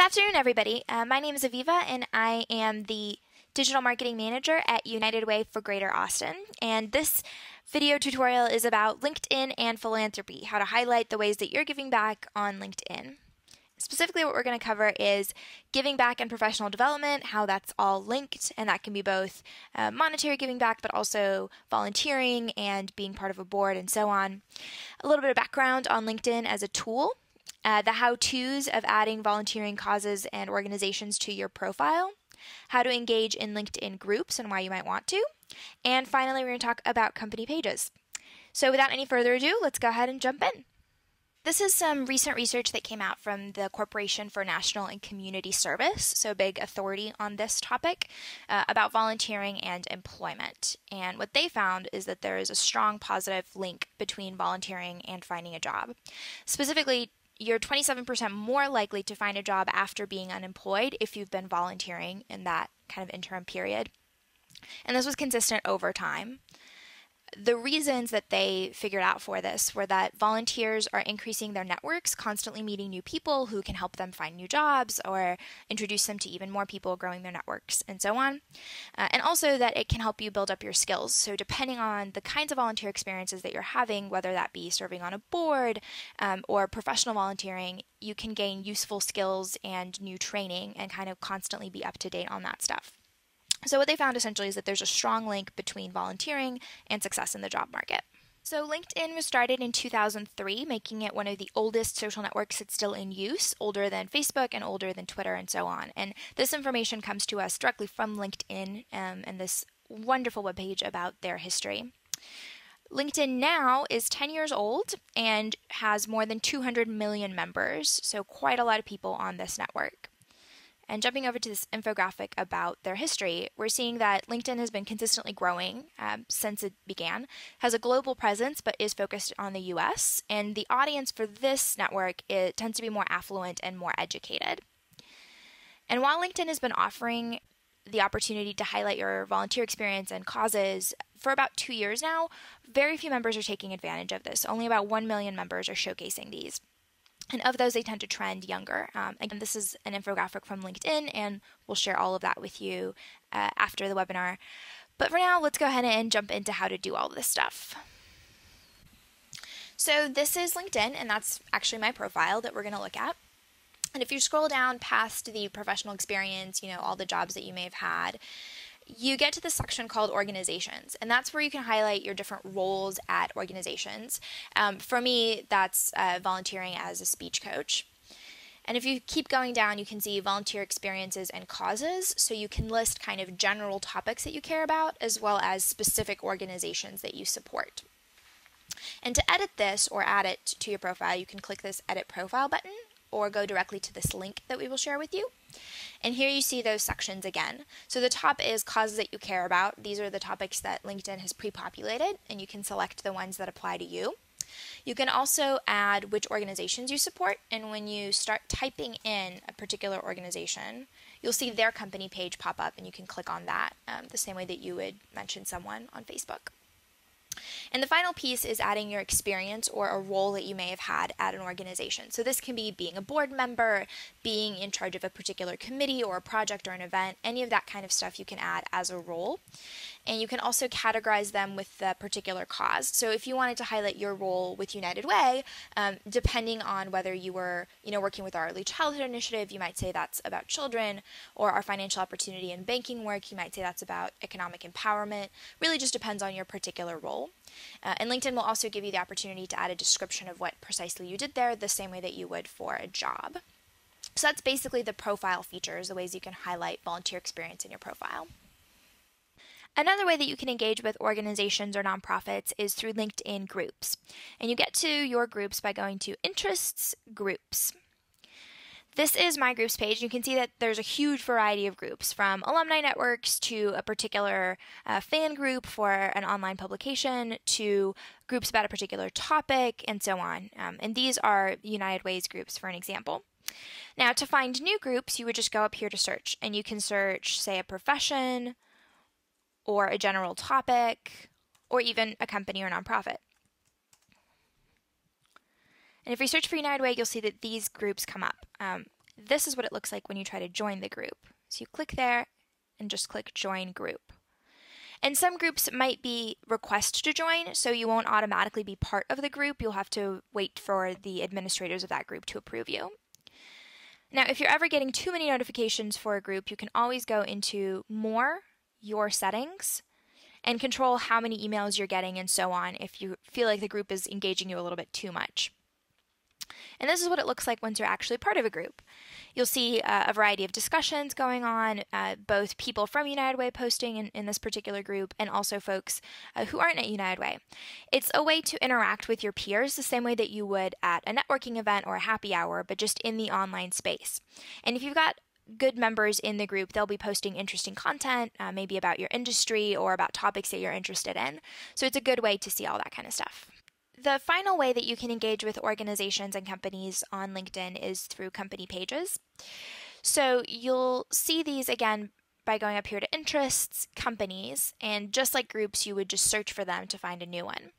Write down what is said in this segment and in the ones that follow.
afternoon, everybody. My name is Aviva, and I am the Digital Marketing Manager at United Way for Greater Austin. And this video tutorial is about LinkedIn and philanthropy, how to highlight the ways that you're giving back on LinkedIn. Specifically, what we're going to cover is giving back and professional development, how that's all linked, and that can be both monetary giving back, but also volunteering and being part of a board and so on. A little bit of background on LinkedIn as a tool. The how-tos of adding volunteering causes and organizations to your profile, how to engage in LinkedIn groups and why you might want to, and finally we're going to talk about company pages. So without any further ado, let's go ahead and jump in. This is some recent research that came out from the Corporation for National and Community Service, so big authority on this topic, about volunteering and employment. And what they found is that there is a strong positive link between volunteering and finding a job. Specifically, you're 27% more likely to find a job after being unemployed if you've been volunteering in that kind of interim period. And this was consistent over time. The reasons that they figured out for this were that volunteers are increasing their networks, constantly meeting new people who can help them find new jobs or introduce them to even more people, growing their networks, and so on. And also that it can help you build up your skills. So depending on the kinds of volunteer experiences that you're having, whether that be serving on a board or professional volunteering, you can gain useful skills and new training and kind of constantly be up to date on that stuff. So what they found essentially is that there's a strong link between volunteering and success in the job market. So LinkedIn was started in 2003, making it one of the oldest social networks that's still in use, older than Facebook and older than Twitter and so on. And this information comes to us directly from LinkedIn and this wonderful webpage about their history. LinkedIn now is 10 years old and has more than 200 million members, so quite a lot of people on this network. And jumping over to this infographic about their history, we're seeing that LinkedIn has been consistently growing since it began, has a global presence, but is focused on the US. And the audience for this network tends to be more affluent and more educated. And while LinkedIn has been offering the opportunity to highlight your volunteer experience and causes for about 2 years now, very few members are taking advantage of this. Only about 1 million members are showcasing these. And of those, they tend to trend younger. Again, this is an infographic from LinkedIn, and we'll share all of that with you after the webinar. But for now, let's go ahead and jump into how to do all this stuff. So this is LinkedIn, and that's actually my profile that we're going to look at. And if you scroll down past the professional experience, all the jobs that you may have had, you get to the section called organizations, and that's where you can highlight your different roles at organizations. For me, that's volunteering as a speech coach. And if you keep going down, you can see volunteer experiences and causes, so you can list kind of general topics that you care about, as well as specific organizations that you support. And to edit this or add it to your profile, you can click this Edit Profile button, or go directly to this link that we will share with you. And here you see those sections again. So the top is causes that you care about. These are the topics that LinkedIn has pre-populated, and you can select the ones that apply to you. You can also add which organizations you support, and when you start typing in a particular organization, you'll see their company page pop up, and you can click on that the same way that you would mention someone on Facebook. And the final piece is adding your experience or a role that you may have had at an organization. So this can be being a board member, being in charge of a particular committee or a project or an event, any of that kind of stuff you can add as a role. And you can also categorize them with the particular cause. So if you wanted to highlight your role with United Way, depending on whether you were working with our early childhood initiative, you might say that's about children, or our financial opportunity and banking work, you might say that's about economic empowerment. Really just depends on your particular role. And LinkedIn will also give you the opportunity to add a description of what precisely you did there, the same way that you would for a job. So that's basically the profile features, the ways you can highlight volunteer experience in your profile. Another way that you can engage with organizations or nonprofits is through LinkedIn groups. And you get to your groups by going to Interests, Groups. This is my groups page. You can see that there's a huge variety of groups, from alumni networks to a particular fan group for an online publication to groups about a particular topic and so on. And these are United Way's groups, for an example. Now, to find new groups, you would just go up here to search, and you can search, say, a profession or a general topic or even a company or nonprofit. And if we search for United Way, you'll see that these groups come up. this is what it looks like when you try to join the group. So you click there and just click Join Group. And some groups might be request to join, so you won't automatically be part of the group. You'll have to wait for the administrators of that group to approve you. Now, if you're ever getting too many notifications for a group, you can always go into More, Your Settings, and control how many emails you're getting and so on if you feel like the group is engaging you a little bit too much. And this is what it looks like once you're actually part of a group. You'll see a variety of discussions going on, both people from United Way posting in this particular group and also folks who aren't at United Way. It's a way to interact with your peers the same way that you would at a networking event or a happy hour, but just in the online space. And if you've got good members in the group, they'll be posting interesting content, maybe about your industry or about topics that you're interested in. So it's a good way to see all that kind of stuff. The final way that you can engage with organizations and companies on LinkedIn is through company pages. So you'll see these again by going up here to Interests, Companies, and just like groups, you would just search for them to find a new one.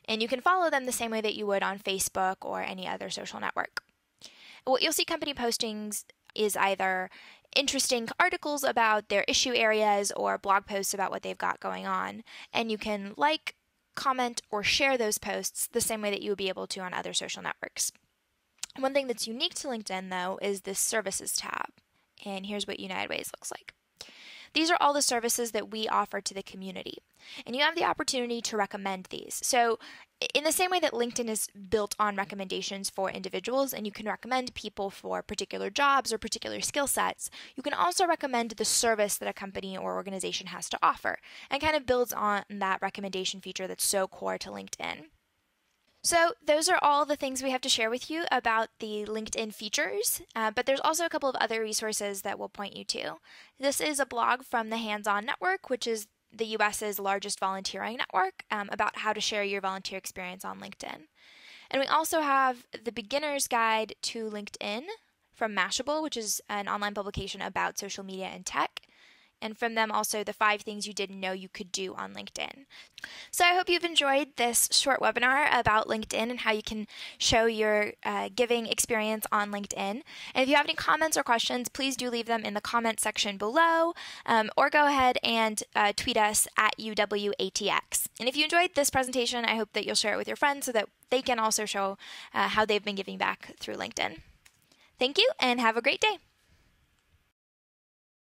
And you can follow them the same way that you would on Facebook or any other social network. What you'll see company postings is either interesting articles about their issue areas or blog posts about what they've got going on. And you can like, comment, or share those posts the same way that you would be able to on other social networks. One thing that's unique to LinkedIn, though, is this Services tab. And here's what United Ways looks like. These are all the services that we offer to the community. And you have the opportunity to recommend these. So in the same way that LinkedIn is built on recommendations for individuals and you can recommend people for particular jobs or particular skill sets, you can also recommend the service that a company or organization has to offer and kind of builds on that recommendation feature that's so core to LinkedIn. So those are all the things we have to share with you about the LinkedIn features, but there's also a couple of other resources that we'll point you to. This is a blog from the Hands-On Network, which is the US's largest volunteering network, about how to share your volunteer experience on LinkedIn. And we also have the Beginner's Guide to LinkedIn from Mashable, which is an online publication about social media and tech. And from them also the 5 things you didn't know you could do on LinkedIn. So I hope you've enjoyed this short webinar about LinkedIn and how you can show your giving experience on LinkedIn. And if you have any comments or questions, please do leave them in the comment section below, or go ahead and tweet us at UWATX. And if you enjoyed this presentation, I hope that you'll share it with your friends so that they can also show how they've been giving back through LinkedIn. Thank you and have a great day.